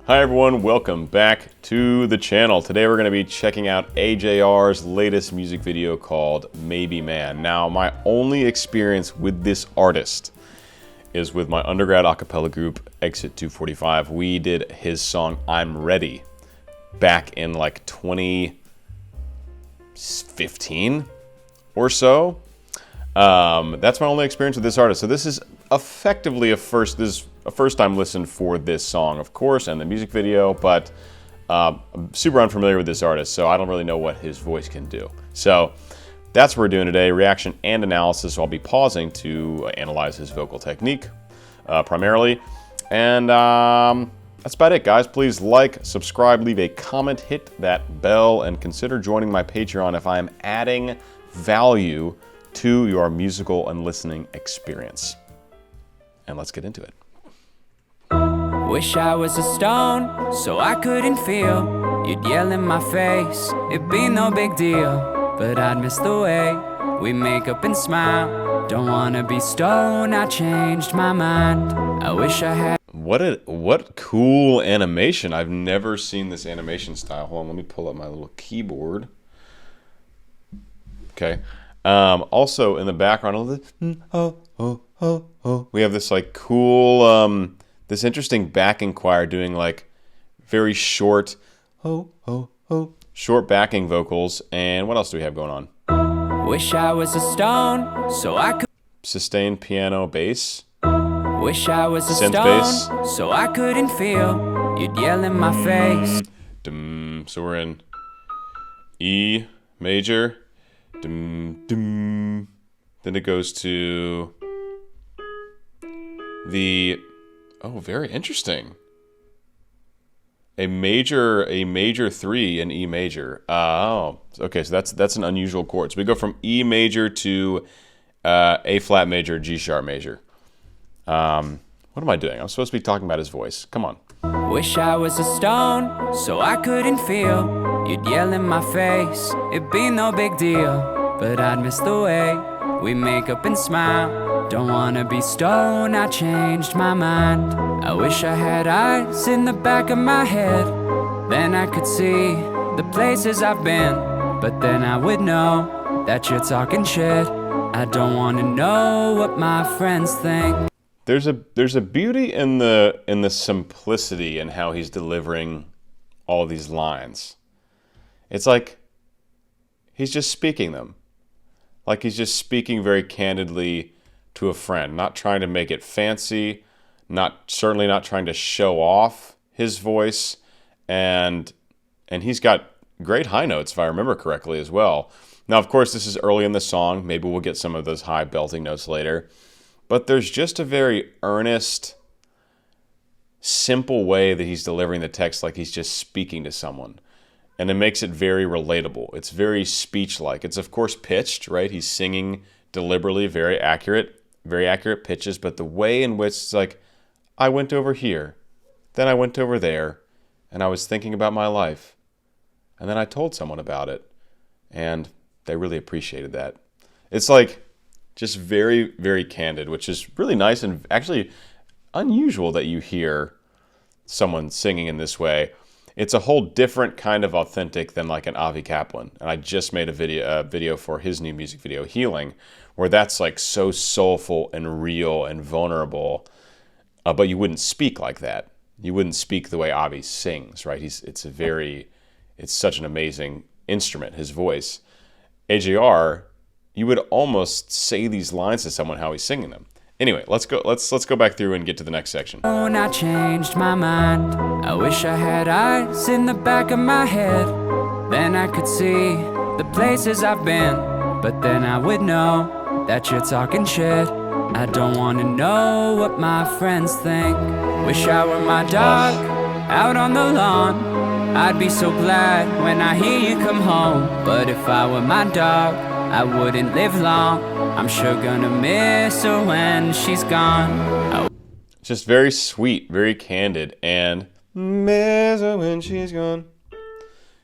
Hi everyone, welcome back to the channel. Today we're going to be checking out AJR's latest music video called Maybe Man. Now, my only experience with this artist is with my undergrad a cappella group, Exit 245. We did his song, I'm Ready, back in like 2015 or so. That's my only experience with this artist. So this is effectively a first time listen for this song, of course, and the music video, but I'm super unfamiliar with this artist, so I don't really know what his voice can do. So that's what we're doing today, reaction and analysis. So I'll be pausing to analyze his vocal technique primarily. And that's about it, guys. Please like, subscribe, leave a comment, hit that bell, and consider joining my Patreon if I am adding value to your musical and listening experience. And let's get into it. Wish I was a stone, so I couldn't feel. You'd yell in my face, it'd be no big deal. But I'd miss the way we make up and smile. Don't wanna be stone, I changed my mind. I wish I had. What cool animation. I've never seen this animation style. Hold on, let me pull up my little keyboard. Okay. Also in the background, we have this like cool, this interesting backing choir doing like very short, short backing vocals. And what else do we have going on? Wish I was a stone, so I could. Sustained piano, bass. Wish I was a Synth stone, bass. so I couldn't feel. You'd yell in my face. So we're in E major. Then it goes to the, oh, very interesting. A major 3 in E major. Oh, okay, so that's an unusual chord. So we go from E major to A flat major, G sharp major. What am I doing? I'm supposed to be talking about his voice. Come on. Wish I was a stone, so I couldn't feel. You'd yell in my face, it'd be no big deal. But I'd miss the way we make up and smile. Don't wanna be stone, I changed my mind. I wish I had eyes in the back of my head. Then I could see the places I've been. But then I would know that you're talking shit. I don't wanna know what my friends think. There's a beauty in the simplicity in how he's delivering all these lines. It's like he's just speaking them. Like he's just speaking very candidly to a friend, not trying to make it fancy, certainly not trying to show off his voice, and he's got great high notes if I remember correctly as well. Now, of course, this is early in the song. Maybe we'll get some of those high belting notes later. But there's just a very earnest, simple way that he's delivering the text, like he's just speaking to someone. And it makes it very relatable. It's very speech-like. It's, of course, pitched, right? He's singing deliberately, very accurate pitches. But the way in which it's like, I went over here, then I went over there, and I was thinking about my life. And then I told someone about it. And they really appreciated that. It's like just very, very candid, which is really nice and actually unusual that you hear someone singing in this way. It's a whole different kind of authentic than like an Avi Kaplan. And I just made a video for his new music video, Healing, where that's like so soulful and real and vulnerable, but you wouldn't speak like that. You wouldn't speak the way Avi sings, right? It's such an amazing instrument, his voice. AJR, you would almost say these lines to someone how he's singing them. Anyway, let's go back through and get to the next section. I changed my mind. I wish I had eyes in the back of my head. Then I could see the places I've been. But then I would know that you're talking shit. I don't wanna know what my friends think. Wish I were my dog out on the lawn. I'd be so glad when I hear you come home. But if I were my dog, I wouldn't live long. I'm sure gonna miss her when she's gone. Just very sweet, very candid, and miss her when she's gone.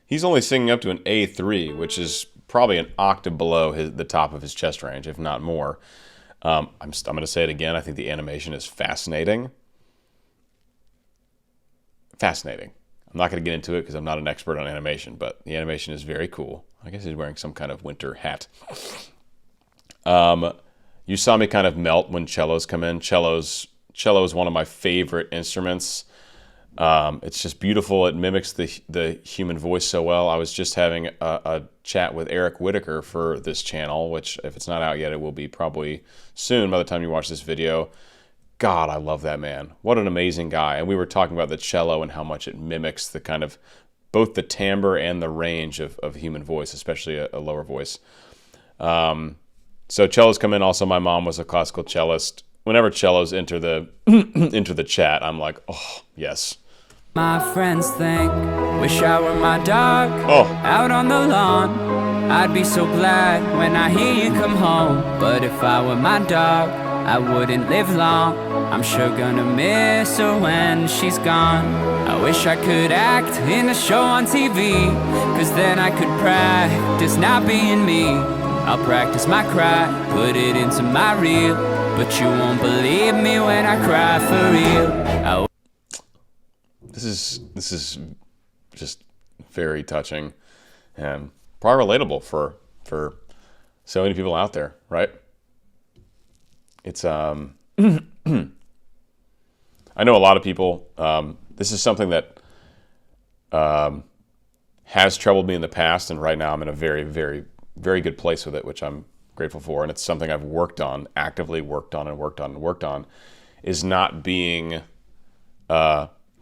He's only singing up to an A3, which is probably an octave below the top of his chest range, if not more. I'm going to say it again. I think the animation is fascinating. fascinating. I'm not going to get into it because I'm not an expert on animation, but the animation is very cool. I guess he's wearing some kind of winter hat. You saw me kind of melt when cellos come in. Cello is one of my favorite instruments. It's just beautiful. It mimics the human voice so well. I was just having a chat with Eric Whitaker for this channel, which if it's not out yet, it will be probably soon by the time you watch this video. God, I love that man. What an amazing guy. And we were talking about the cello and how much it mimics the kind of both the timbre and the range of human voice, especially a lower voice. So cellos come in. Also, my mom was a classical cellist. Whenever cellos enter the into the chat, I'm like, oh, yes. My friends think, wish I were my dog, out on the lawn. I'd be so glad when I hear you come home. But if I were my dog, I wouldn't live long. I'm sure gonna miss her when she's gone. I wish I could act in a show on TV, cause then I could practice not being me. I'll practice my cry, put it into my reel, but you won't believe me when I cry for real. This is just very touching and probably relatable for so many people out there, right? It's I know a lot of people. This is something that has troubled me in the past, and right now I'm in a very, very, very good place with it, which I'm grateful for. And it's something I've worked on, actively worked on, is not being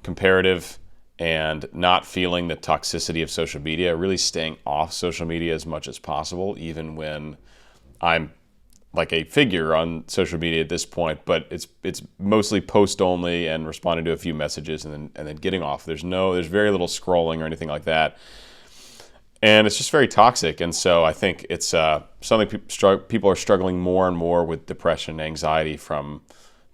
comparative and not feeling the toxicity of social media, really staying off social media as much as possible, even when I'm like a figure on social media at this point, but it's mostly post only and responding to a few messages and then getting off. There's very little scrolling or anything like that. And it's just very toxic. And so I think it's something people are struggling more and more with depression and anxiety from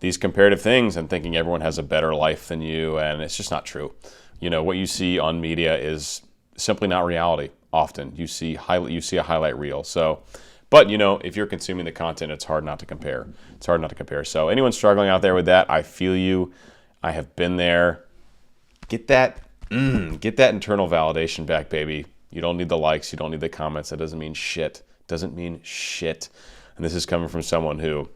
these comparative things and thinking everyone has a better life than you. And it's just not true. You know, what you see on media is simply not reality. Often you see a highlight reel. So, but you know, if you're consuming the content, it's hard not to compare. So anyone struggling out there with that, I feel you. I have been there. Get that internal validation back, baby. You don't need the likes. You don't need the comments. That doesn't mean shit. And this is coming from someone who,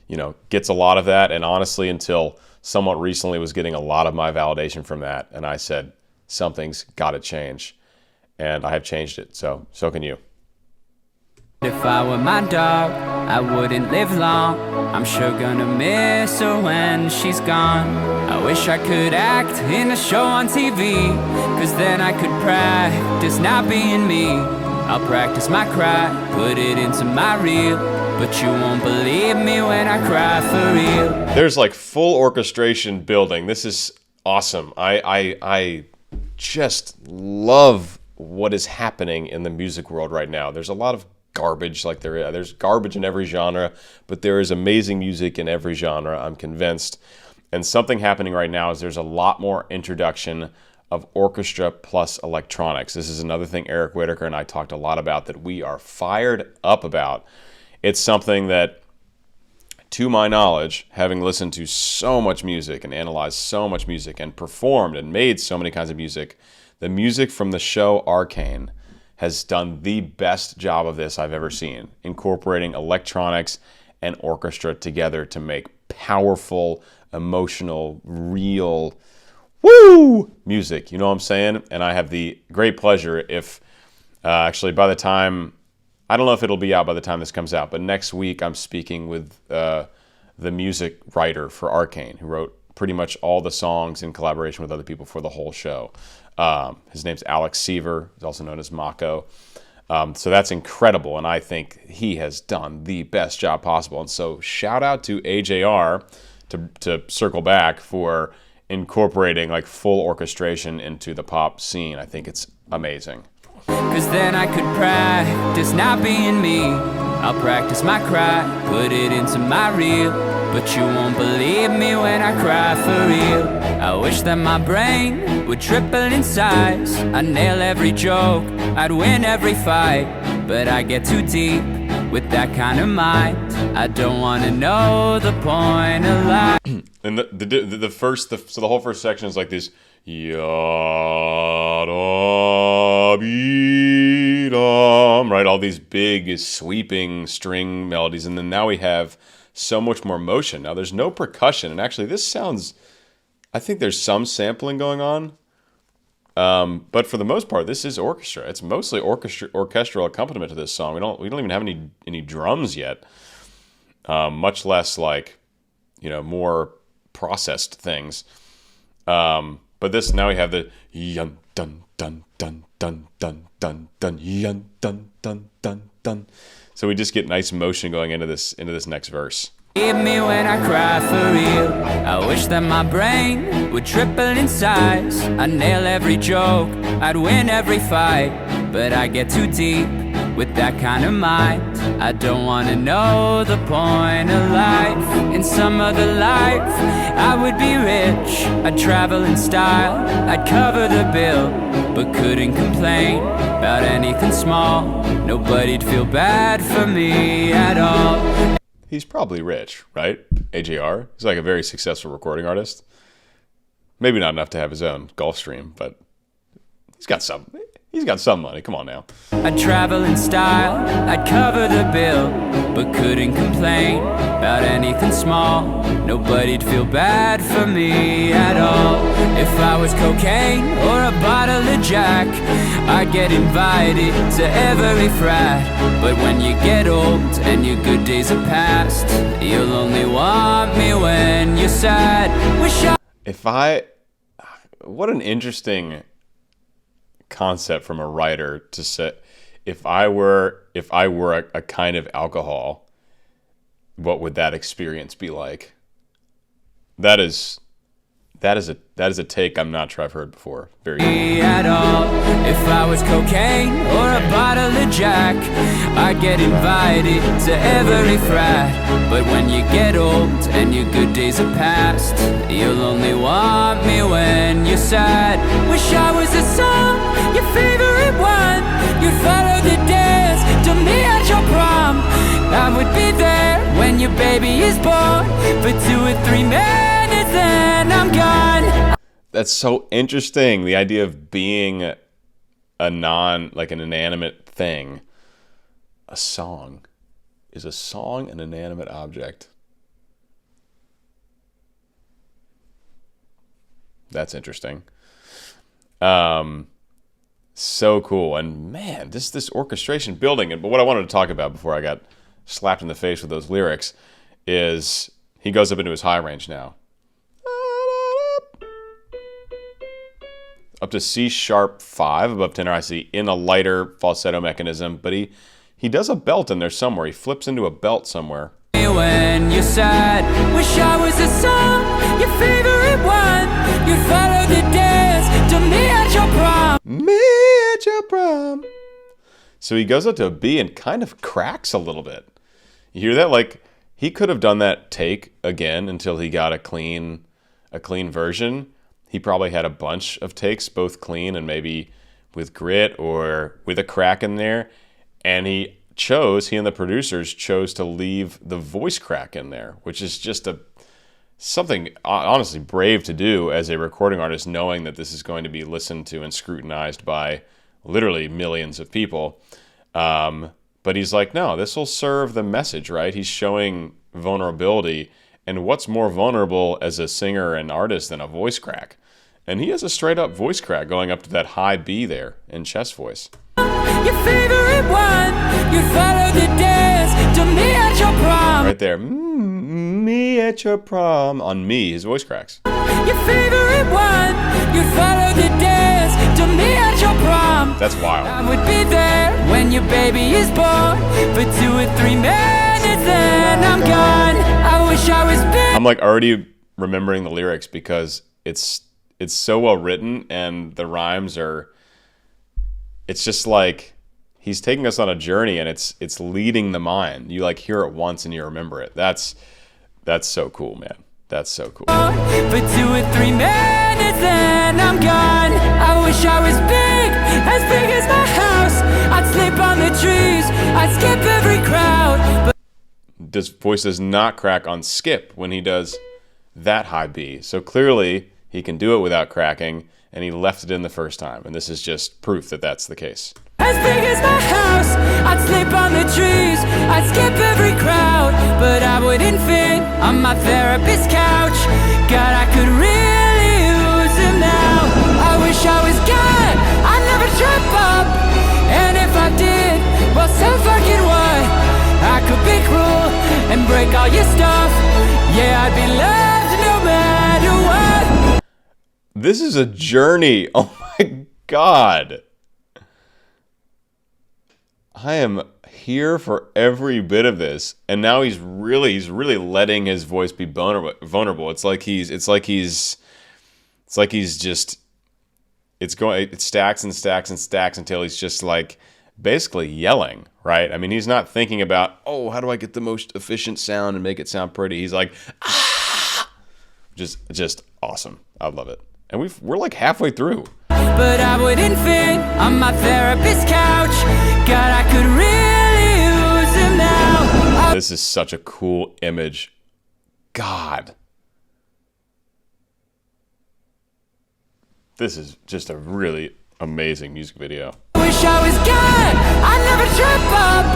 you know, gets a lot of that. And honestly, until somewhat recently was getting a lot of my validation from that. And I said, something's got to change. And I have changed it. So can you. If I were my dog, I wouldn't live long. I'm sure gonna miss her when she's gone. I wish I could act in a show on TV, cause then I could practice not being me. I'll practice my cry, put it into my reel, but you won't believe me when I cry for real. There's like full orchestration building. This is awesome. I just love what is happening in the music world right now. There's a lot of garbage, like there's garbage in every genre, but there is amazing music in every genre, I'm convinced. And something happening right now is there's a lot more introduction of orchestra plus electronics. This is another thing Eric Whitaker and I talked a lot about that we are fired up about. It's something that, to my knowledge, having listened to so much music and analyzed so much music and performed and made so many kinds of music, the music from the show Arcane has done the best job of this I've ever seen, incorporating electronics and orchestra together to make powerful, emotional, real, music. You know what I'm saying? And I have the great pleasure if, actually by the time, I don't know if it'll be out by the time this comes out, but next week I'm speaking with the music writer for Arcane, who wrote pretty much all the songs in collaboration with other people for the whole show. His name's Alex Seaver. He's also known as Mako. So that's incredible, and I think he has done the best job possible. And so shout out to AJR, to circle back, for incorporating like full orchestration into the pop scene. I think it's amazing. Cause then I could practice not being me. I'll practice my cry, put it into my reel, but you won't believe me when I cry for real. I wish that my brain would triple in size. I'd nail every joke, I'd win every fight, but I get too deep with that kind of mind. I don't wanna know the point of life. And so the whole first section is like this yada-be-dum, right? All these big sweeping string melodies, and then now we have so much more motion. Now there's no percussion, and actually this sounds, I think there's some sampling going on, but for the most part this is orchestra. It's mostly orchestral accompaniment to this song. We don't even have any drums yet, much less like, you know, more processed things. But this, now we have the yun dun dun dun dun dun dun dun yun dun dun dun dun. So we just get nice motion going into this next verse. Leave me when I cry for real. I wish that my brain would triple in size. I'd nail every joke, I'd win every fight, but I get too deep with that kind of mind. I don't wanna know the point of life. In some other life, I would be rich. I'd travel in style, I'd cover the bill, but couldn't complain about anything small. Nobody'd feel bad for me at all. He's probably rich, right? AJR. He's like a very successful recording artist. Maybe not enough to have his own Gulfstream, but he's got some money. Come on now. I'd travel in style, I'd cover the bill, but couldn't complain about anything small. Nobody'd feel bad for me at all. If I was cocaine or a bottle of Jack, I'd get invited to every frat. But when you get old and your good days are past, you'll only want me when you're sad. What an interesting concept from a writer to say, if I were a kind of alcohol, what would that experience be like? That is a take I'm not sure I've heard before. Very good. At all. If I was cocaine or a bottle of Jack, I'd get invited to every frat. But when you get old and your good days are past, you'll only want me when you're sad. Wish I was a song, your favorite one. You'd follow the dance to me at your prom. I would be there when your baby is born. For 2 or 3 minutes, then I'm gone. That's so interesting. The idea of being like an inanimate thing. A song. Is a song an inanimate object? That's interesting. So cool. And man, this orchestration building it. But what I wanted to talk about before I got slapped in the face with those lyrics is he goes up into his high range now. Up to C sharp 5 above tenor, I see, in a lighter falsetto mechanism, but he does a belt in there somewhere. He flips into a belt somewhere. When you're sad, wish I was a song, your favorite one. You'd follow the dance to me at your prom. Me at your prom. So he goes up to a B and kind of cracks a little bit. You hear that? Like, he could have done that take again until he got a clean version. He probably had a bunch of takes, both clean and maybe with grit or with a crack in there. And he and the producers chose to leave the voice crack in there, which is just something honestly brave to do as a recording artist, knowing that this is going to be listened to and scrutinized by literally millions of people. But he's like, no, this will serve the message, right? He's showing vulnerability. And what's more vulnerable as a singer and artist than a voice crack? And he has a straight up voice crack going up to that high B there in chest voice. Your favorite one, you follow the dance to me at your prom. Right there. Me at your prom. On me, his voice cracks. Your favorite one, you follow the dance to me at your prom. That's wild. I would be there when your baby is born. For 2 or 3 minutes, then I'm gone. I wish I was big. I'm like already remembering the lyrics because it's so well written and the rhymes are. It's just like he's taking us on a journey and it's leading the mind. You like hear it once and you remember it. That's so cool, man. That's so cool. For 2 or 3 minutes, then I'm gone. I wish I was big as my house. I'd sleep on the trees I'd skip every crowd. This voice does not crack on skip when he does that high B. So clearly he can do it without cracking, and he left it in the first time. And this is just proof that that's the case. As big as my house, I'd sleep on the trees, I'd skip every crowd, but I wouldn't fit on my therapist's couch. God, I could really use him now. I wish I was God, I'd never trip up, and if I did, well, so fucking what? I could be cruel and break all your stuff. Yeah, I'd be loved no matter what. This is a journey. Oh my God. I am here for every bit of this, and now he's really letting his voice be vulnerable. It stacks and stacks and stacks until he's just like basically yelling, right? I mean, he's not thinking about, oh, how do I get the most efficient sound and make it sound pretty? He's like, ah, just awesome. I love it, and we're like halfway through. But I wouldn't fit on my therapist's couch. God, I could really use him now. This is such a cool image. God. This is just a really amazing music video. I wish I was God, I'd never trip up,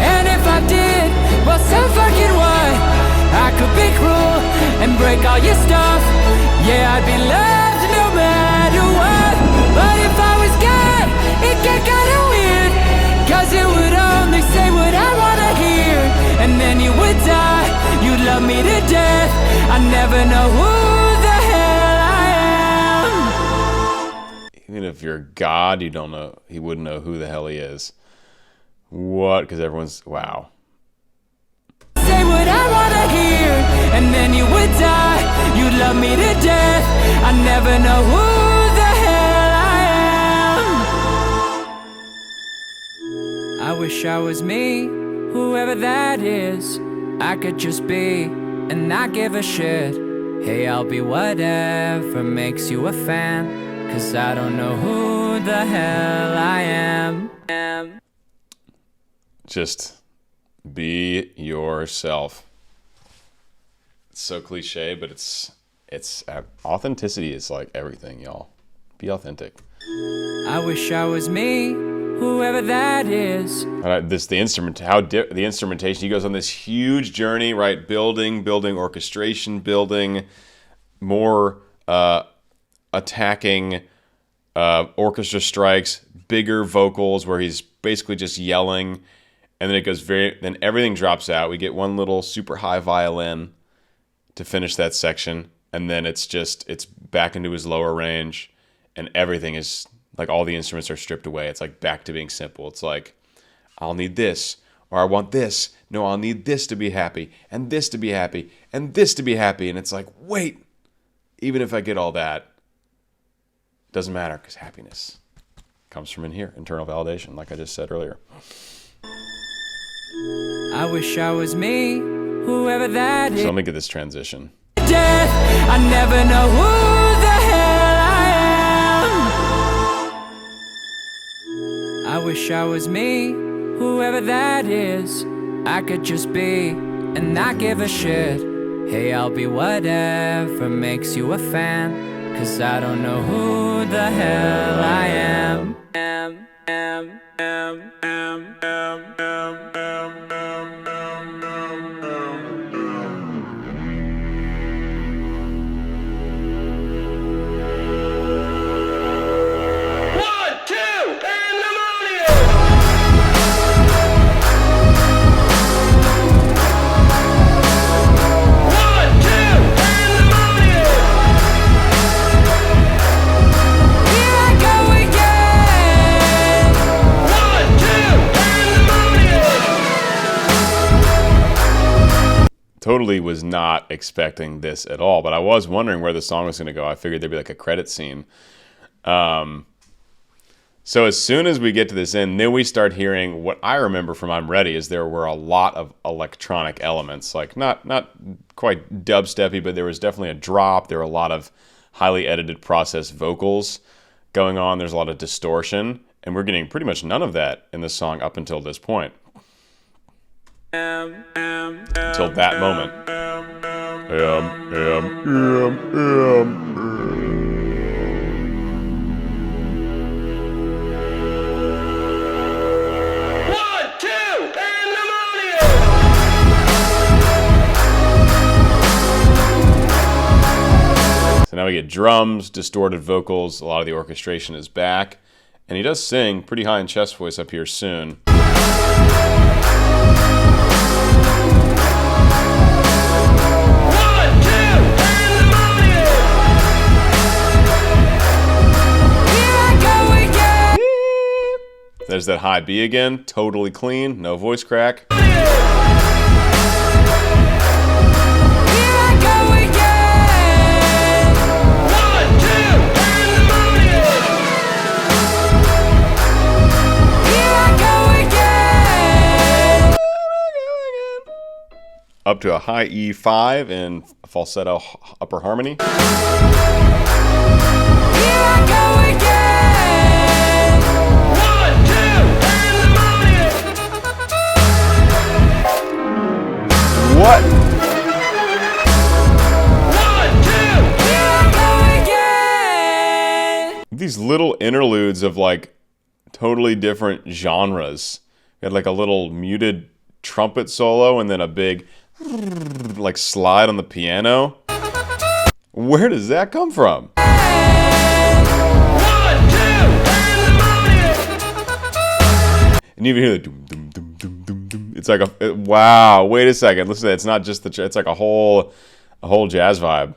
and if I did, well, so fucking what? I could be cruel and break all your stuff. Yeah, I'd be loved no matter what. But if I was God, it'd get kinda weird, cause it would only say what I wanna hear, and then you would die, you'd love me to death. I never know who the hell I am. Even if you're God, you don't know, he wouldn't know who the hell he is. What? Because everyone's, wow. Say what I wanna hear, and then you would die, you'd love me to death. I never know who the hell I am. I wish I was me, whoever that is. I could just be and not give a shit. Hey, I'll be whatever makes you a fan, cause I don't know who the hell I am. Just be yourself. It's so cliche, but it's authenticity is like everything, y'all. Be authentic. I wish I was me, whoever that is. The instrumentation. He goes on this huge journey, right? Building orchestration, building more attacking orchestra strikes, bigger vocals where he's basically just yelling. And then it goes then everything drops out. We get one little super high violin to finish that section. And then it's back into his lower range, and everything is like, all the instruments are stripped away. It's like back to being simple. It's like, I'll need this, or I want this. No, I'll need this to be happy, and this to be happy, and this to be happy. And it's like, wait, even if I get all that, it doesn't matter, because happiness comes from in here, internal validation, like I just said earlier. I wish I was me, whoever that is. So let me get this transition. Death, I never know who the hell I am. I wish I was me, whoever that is. I could just be and not give a shit. Hey, I'll be whatever makes you a fan, cause I don't know who the hell I am. Totally was not expecting this at all, but I was wondering where the song was going to go. I figured there'd be like a credit scene. So as soon as we get to this end, then we start hearing what I remember from I'm Ready is there were a lot of electronic elements, like not quite dubsteppy, but there was definitely a drop. There were a lot of highly edited processed vocals going on. There's a lot of distortion, and we're getting pretty much none of that in the song up until this point. Until that moment. So now we get drums, distorted vocals, a lot of the orchestration is back, and he does sing pretty high in chest voice up here soon. There's that high B again, totally clean, no voice crack. Up to a high E5 in falsetto upper harmony. What? These little interludes of like totally different genres. We had like a little muted trumpet solo and then a big like slide on the piano. Where does that come from? And you even hear the doom doom doom doom doom doom. It's like a wow. Wait a second. Listen to that. It's not just the. It's like a whole jazz vibe.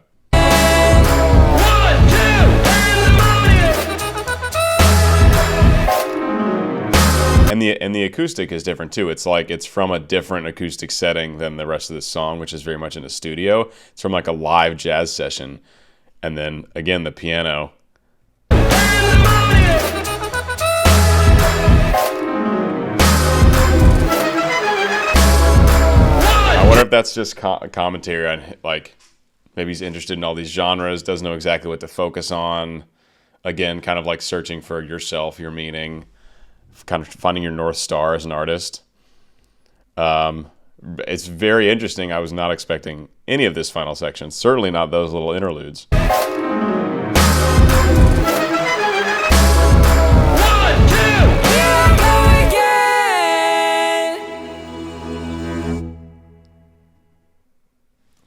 And the acoustic is different too. It's like it's from a different acoustic setting than the rest of the song, which is very much in a studio. It's from like a live jazz session, and then again the piano. I wonder if that's just commentary on like maybe he's interested in all these genres, doesn't know exactly what to focus on. Again, kind of like searching for yourself, your meaning. Kind of finding your North Star as an artist. It's very interesting. I was not expecting any of this final section. Certainly not those little interludes.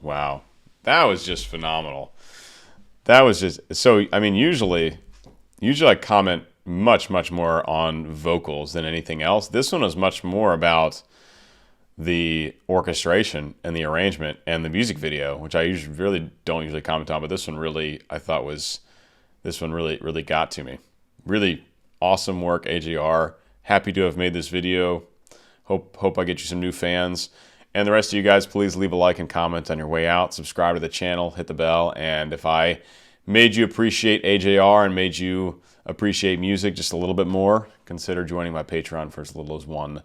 Wow. That was just phenomenal. That was just so, I mean, usually I comment much more on vocals than anything else. This one was much more about the orchestration and the arrangement and the music video, which I really don't comment on, but this one really really got to me. Really awesome work, AJR. Happy to have made this video. Hope I get you some new fans. And the rest of you guys, please leave a like and comment on your way out. Subscribe to the channel, hit the bell, and if I made you appreciate AJR and made you appreciate music just a little bit more, consider joining my Patreon for as little as $1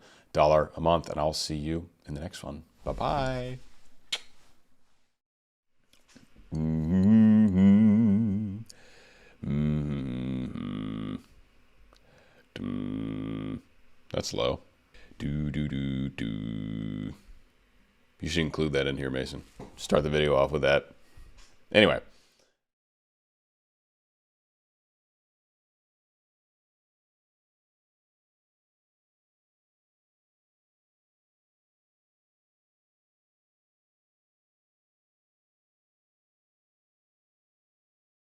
a month, and I'll see you in the next one. Bye-bye. That's low. You should include that in here, Mason. Start the video off with that. Anyway.